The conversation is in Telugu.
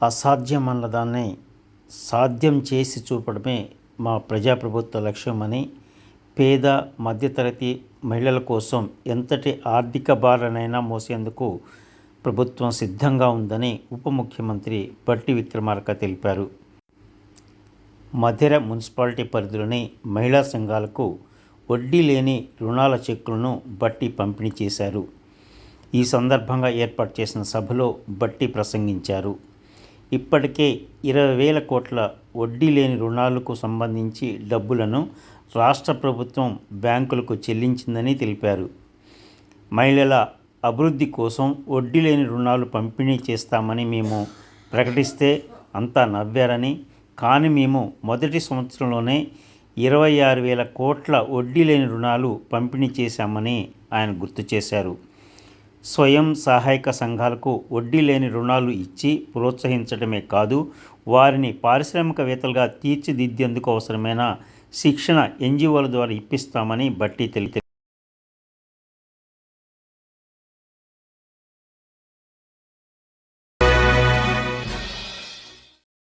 అసాధ్యమన్నదాన్ని సాధ్యం చేసి చూపడమే మా ప్రజాప్రభుత్వ లక్ష్యమని, పేద మధ్యతరగతి మహిళల కోసం ఎంతటి ఆర్థిక భారాన్నైనా మోసేందుకు ప్రభుత్వం సిద్ధంగా ఉందని ఉప ముఖ్యమంత్రి బట్టి విక్రమార్క తెలిపారు. మధిర మున్సిపాలిటీ పరిధిలోని మహిళా సంఘాలకు వడ్డీ లేని రుణాల చెక్కులను బట్టి పంపిణీ చేశారు. ఈ సందర్భంగా ఏర్పాటు చేసిన సభలో బట్టి ప్రసంగించారు. ఇప్పటికే 20,000 కోట్ల వడ్డీ లేని రుణాలకు సంబంధించి డబ్బులను రాష్ట్ర ప్రభుత్వం బ్యాంకులకు చెల్లించిందని తెలిపారు. మహిళల అభివృద్ధి కోసం వడ్డీ లేని రుణాలు పంపిణీ చేస్తామని మేము ప్రకటిస్తే అంతా నవ్వారని, కానీ మేము మొదటి సంవత్సరంలోనే 26,000 కోట్ల వడ్డీ లేని రుణాలు పంపిణీ చేశామని ఆయన గుర్తు చేశారు. స్వయం సహాయక సంఘాలకు వడ్డీ లేని రుణాలు ఇచ్చి ప్రోత్సహించడమే కాదు, వారిని పారిశ్రామికవేత్తలుగా తీర్చిదిద్దేందుకు అవసరమైన శిక్షణ ఎన్జీఓల ద్వారా ఇప్పిస్తామని బట్టి తెలిపారు.